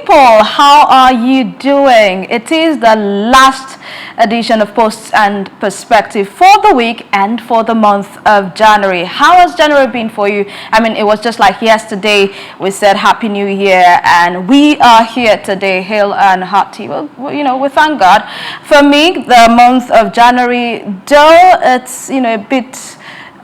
people, how are you doing? It is the last edition of Posts and Perspective for the week and for the month of January. How has January been for you? I mean, it was just like yesterday we said Happy New Year, and we are here today, hale and hearty. Well, you know, we thank God. For me, the month of January, though it's, you know,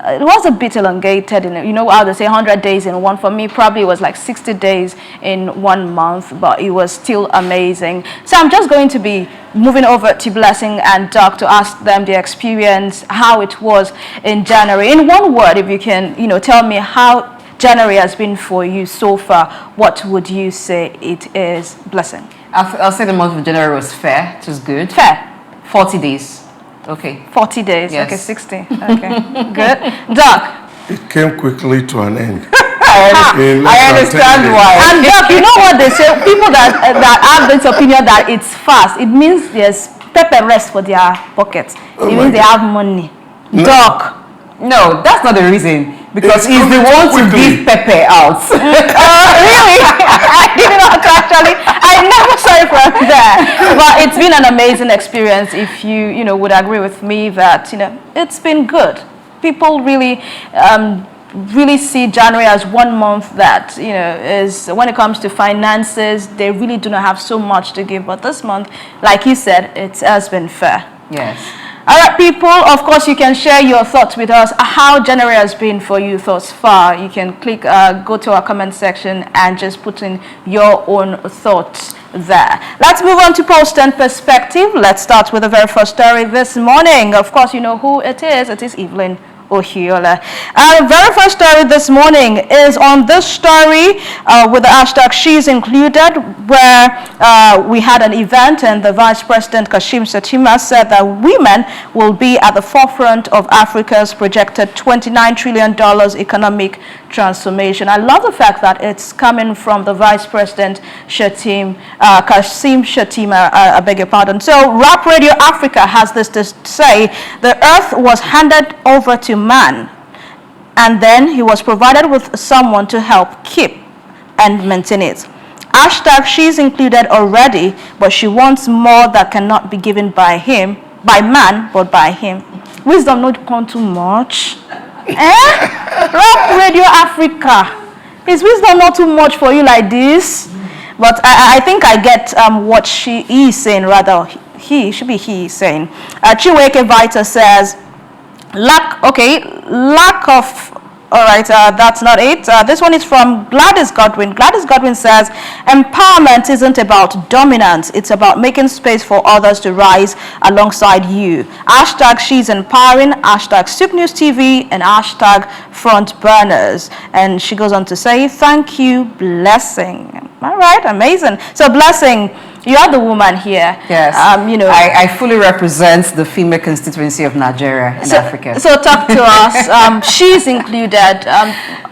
it was a bit elongated, you know how they say 100 days in one. For me, probably it was like 60 days in 1 month, but it was still amazing. So I'm just going to be moving over to Blessing and Doc to ask them their experience, how it was in January. In one word, if you can, you know, tell me how January has been for you so far, what would you say it is? Blessing. I'll say the month of January was fair. It was good. Fair. 40 days. Okay. 40 days. Yes. Okay, 60. Okay, good. Doc. It came quickly to an end. I understand why. And Doc, you know what they say? People that have this opinion that it's fast, it means there's pepper rest for their pockets. Oh it means they have money. No. Doc. No, that's not the reason. Because It's he's the one to quickly. give Pepe out. Really? I did not actually. I never saw it from there. But it's been an amazing experience. If you know, would agree with me that, you know, it's been good. People really, really see January as 1 month that, you know, is when it comes to finances, they really do not have so much to give. But this month, like you said, it has been fair. Yes. All right, people, of course, you can share your thoughts with us, how January has been for you thus far. You can click, go to our comment section and just put in your own thoughts there. Let's move on to Post and Perspective. Let's start with the very first story this morning. Of course, you know who it is. It is Evelyn Ohiola. Our very first story this morning is on this story with the hashtag She's Included, where we had an event and the Vice President Kashim Shettima said that women will be at the forefront of Africa's projected $29 trillion economic transformation. I love the fact that it's coming from the Vice President Kashim Shettima, I beg your pardon. So Rap Radio Africa has this to say: the earth was handed over to man, and then he was provided with someone to help keep and maintain it. Hashtag She's Included already, but she wants more that cannot be given by him, by man, but by him. Wisdom not come too much. Rap Radio Africa. Is wisdom not too much for you like this? But I think I get what she is saying, rather he should be he saying. Chiweke Vita says, lack of, all right, that's not it. This one is from Gladys Godwin. Gladys Godwin says, empowerment isn't about dominance. It's about making space for others to rise alongside you. Hashtag She's Empowering, hashtag Soup News TV, and hashtag Front Burners. And she goes on to say, thank you, Blessing. All right, amazing. So Blessing, you are the woman here. Yes. You know, I fully represent the female constituency of Nigeria and Africa. So talk to us. She's included.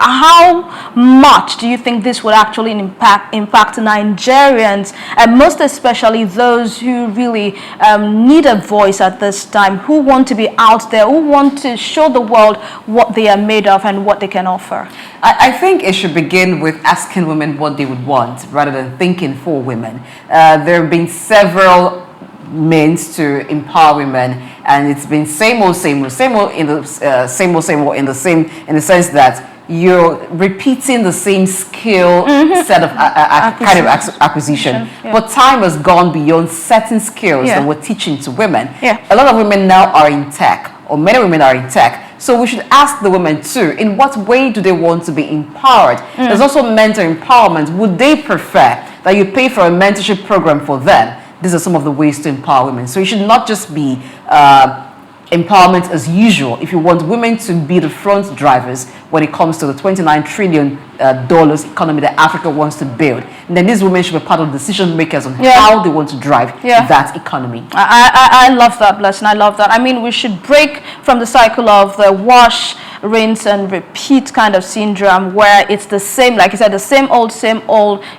How much do you think this would actually impact Nigerians, and most especially those who really need a voice at this time, who want to be out there, who want to show the world what they are made of and what they can offer? I think it should begin with asking women what they would want rather than thinking for women. There have been several means to empower women, and it's been same old in the sense that you're repeating the same skill set of kind of acquisition. Yeah. But time has gone beyond certain skills that we're teaching to women. Yeah. A lot of women now are in tech, or many women are in tech. So we should ask the women too, in what way do they want to be empowered? There's also mentor empowerment. Would they prefer that you pay for a mentorship program for them? These are some of the ways to empower women. So it should not just be empowerment as usual. If you want women to be the front drivers when it comes to the $29 trillion economy that Africa wants to build, and then these women should be part of the decision makers on how they want to drive that economy. I love that, Blessing. I love that. I mean, we should break from the cycle of the wash, rinse, and repeat kind of syndrome, where it's the same, like you said, the same old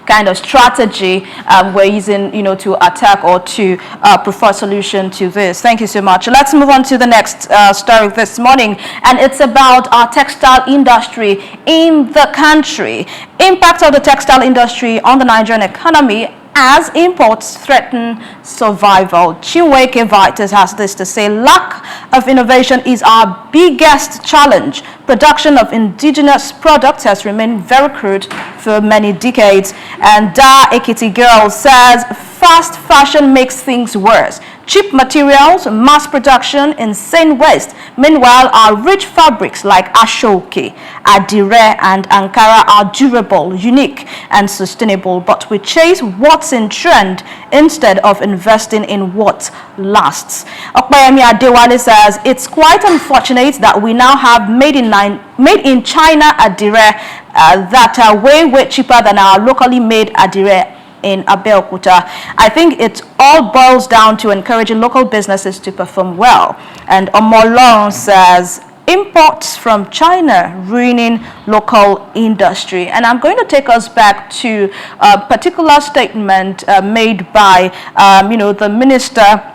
kind of strategy we're using, you know, to attack or to prefer solution to this. Thank you so much. Let's move on to the next story this morning, and it's about our textile industry in the country. Impact of the textile industry on the Nigerian economy as imports threaten survival. Chinweke Vitus has this to say: lack of innovation is our biggest challenge. Production of indigenous products has remained very crude for many decades. And Da Ekiti Girl says fast fashion makes things worse. Cheap materials, mass production, insane waste. Meanwhile, our rich fabrics like Ashoke, Adire, and Ankara are durable, unique, and sustainable. But we chase what's in trend instead of investing in what lasts. Okpayemi Adewale says it's quite unfortunate that we now have made in China Adire that are way cheaper than our locally made Adire in Abeokuta. I think it all boils down to encouraging local businesses to perform well. And Omolon says imports from China ruining local industry. And I'm going to take us back to a particular statement made by the minister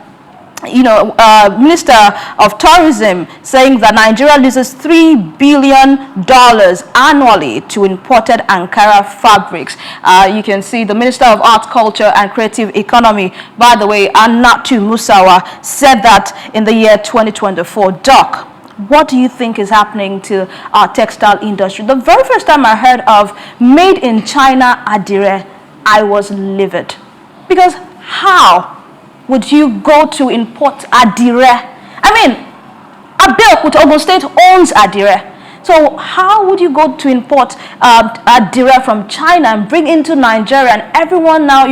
Minister of Tourism, saying that Nigeria loses $3 billion annually to imported Ankara fabrics. You can see the Minister of Arts, Culture and Creative Economy, by the way, Annatu Musawa, said that in the year 2024. Doc, what do you think is happening to our textile industry? The very first time I heard of made in China Adire, I was livid. Because how would you go to import Adire? I mean, Abeokuta, Ogun State owns Adire. So how would you go to import Adire from China and bring into Nigeria? And everyone now,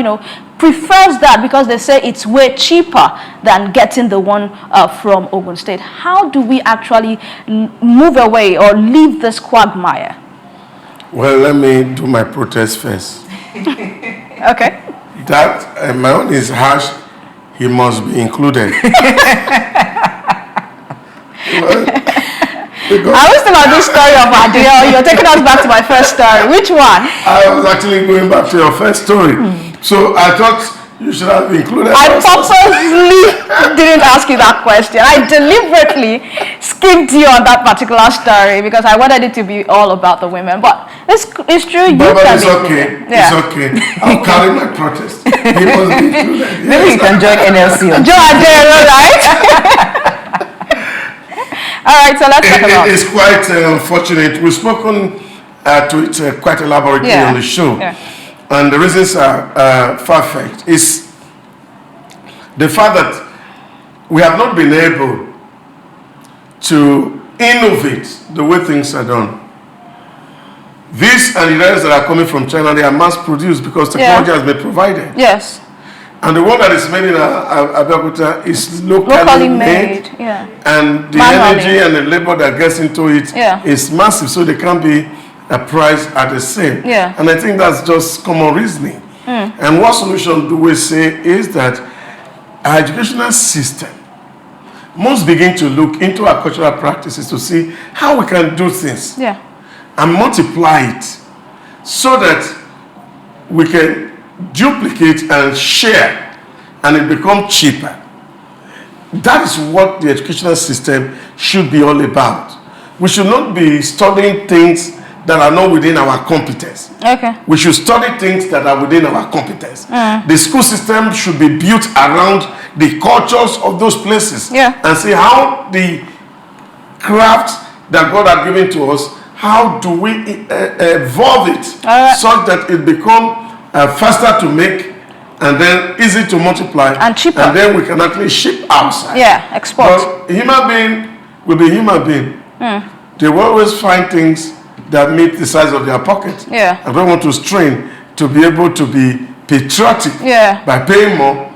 prefers that because they say it's way cheaper than getting the one from Ogun State. How do we actually move away or leave this quagmire? Well, let me do my protest first. Okay. That, my own is harsh. He must be included. I was still on this story of Adire. You're taking us back to my first story. Which one? I was actually going back to your first story. So I thought you should have included. I purposely didn't ask you that question. I deliberately skipped you on that particular story because I wanted it to be all about the women. But it's true. But it's okay. Yeah. It's okay. I'll carry my protest. He must be included. Maybe you can join NLC. Join Adire, right? All right, so let's talk about it. It's quite unfortunate. We've spoken to it quite elaborately on the show. Yeah. And the reasons are far-fetched. It's the fact that we have not been able to innovate the way things are done. These and the others that are coming from China, they are mass-produced because technology has been provided. Yes. And the one that is made in Abeokuta is locally made. Yeah. And the energy and the labor that gets into it is massive, so they can't be a price at the same. Yeah. And I think that's just common reasoning. And what solution do we say is that our educational system must begin to look into our cultural practices to see how we can do things and multiply it so that we can duplicate and share and it becomes cheaper. That is what the educational system should be all about. We should not be studying things that are not within our competence. Okay. We should study things that are within our competence. The school system should be built around the cultures of those places and see how the craft that God has given to us, how do we evolve it such that it become faster to make and then easy to multiply and cheaper, and then we can actually ship outside. Export. But human being will be human being. They will always find things that meet the size of their pocket. I don't want to strain to be able to be patriotic by paying more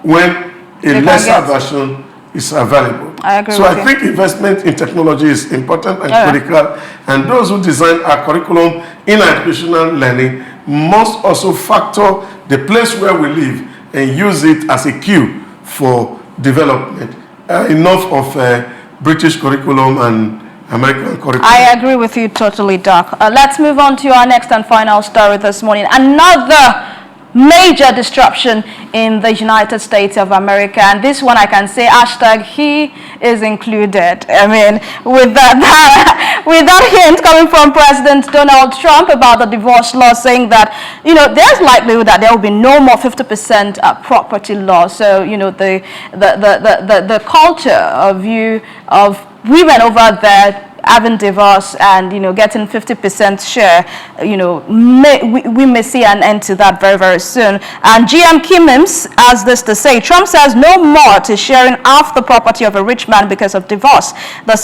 when a lesser version is available. I agree so I think investment in technology is important and critical, and those who design our curriculum in educational learning must also factor the place where we live and use it as a cue for development. Enough of British curriculum and American curriculum. I agree with you totally, Doc. Let's move on to our next and final story this morning. Another major disruption in the United States of America. And this one I can say hashtag he is included. I mean, with that with that hint coming from President Donald Trump about the divorce law, saying that, you know, there's likelihood that there will be no more 50% property law. So, you know, the culture of view of women over there having divorce and, you know, getting 50% share, you know, we may see an end to that very, very soon. And GM Kimmims has this to say: Trump says no more to sharing half the property of a rich man because of divorce. That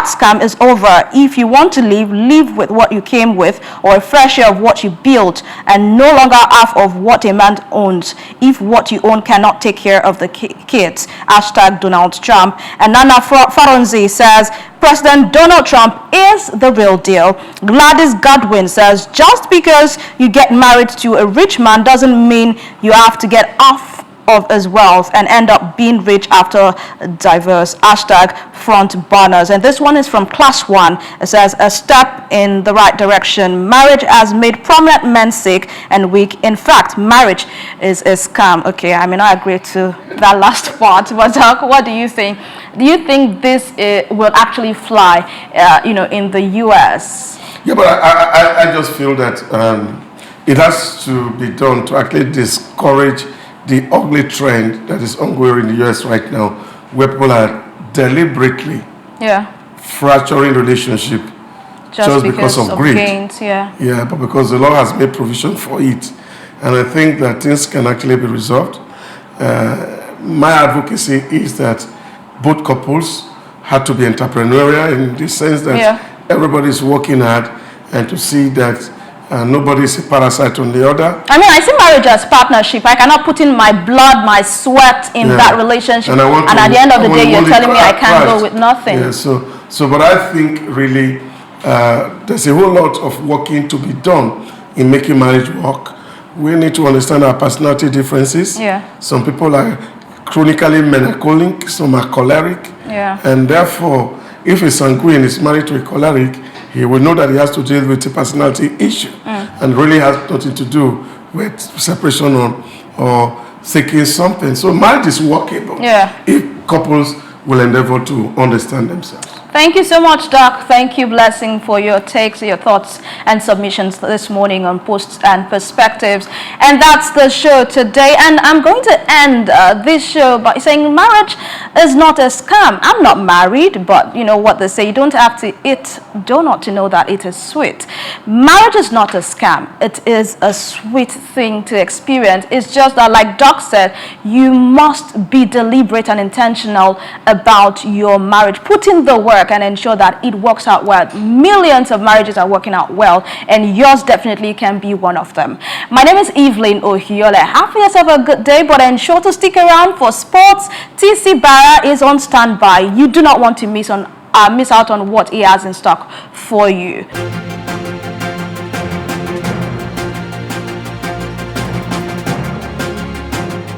scam is over. If you want to live with what you came with, or a fair share of what you built, and no longer half of what a man owns, if what you own cannot take care of the kids. Hashtag Donald Trump. And Nana Faronzi says, President Donald Trump is the real deal. Gladys Godwin says, just because you get married to a rich man doesn't mean you have to get off of his wealth and end up being rich after divorce. Hashtag front burners. And this one is from Class 1. It says, a step in the right direction. Marriage has made prominent men sick and weak. In fact, marriage is a scam. Okay, I mean, I agree to that last part. But what do you think? Do you think this will actually fly, you know, in the U.S.? Yeah, but I just feel that it has to be done to actually discourage the ugly trend that is ongoing in the U.S. right now, where people are deliberately fracturing relationship just because of greed. Gains, yeah, but because the law has made provision for it. And I think that things can actually be resolved. My advocacy is that both couples had to be entrepreneurial in the sense that everybody is working hard, and to see that nobody is a parasite on the other. I mean, I see marriage as partnership. I cannot put in my blood, my sweat in that relationship. And at the end of the day, you're telling me I can't go with nothing. Yeah, so but I think really there's a whole lot of working to be done in making marriage work. We need to understand our personality differences. Yeah. Some people are chronically melancholic, some are choleric. Yeah. And therefore, if a sanguine is married to a choleric, he will know that he has to deal with a personality issue and really has nothing to do with separation or seeking something. So marriage is workable if couples will endeavor to understand themselves. Thank you so much, Doc. Thank you, Blessing, for your takes, your thoughts, and submissions this morning on Posts and Perspectives. And that's the show today. And I'm going to end this show by saying marriage is not a scam. I'm not married, but you know what they say, you don't have to eat donut to know that it is sweet. Marriage is not a scam. It is a sweet thing to experience. It's just that, like Doc said, you must be deliberate and intentional about your marriage. Put in the work and ensure that it works out well. Millions of marriages are working out well, and yours definitely can be one of them. My name is Evelyn Ohiole. Have yourself a good day, but ensure to stick around for sports. TC Barra is on standby. You do not want to miss out on what he has in stock for you.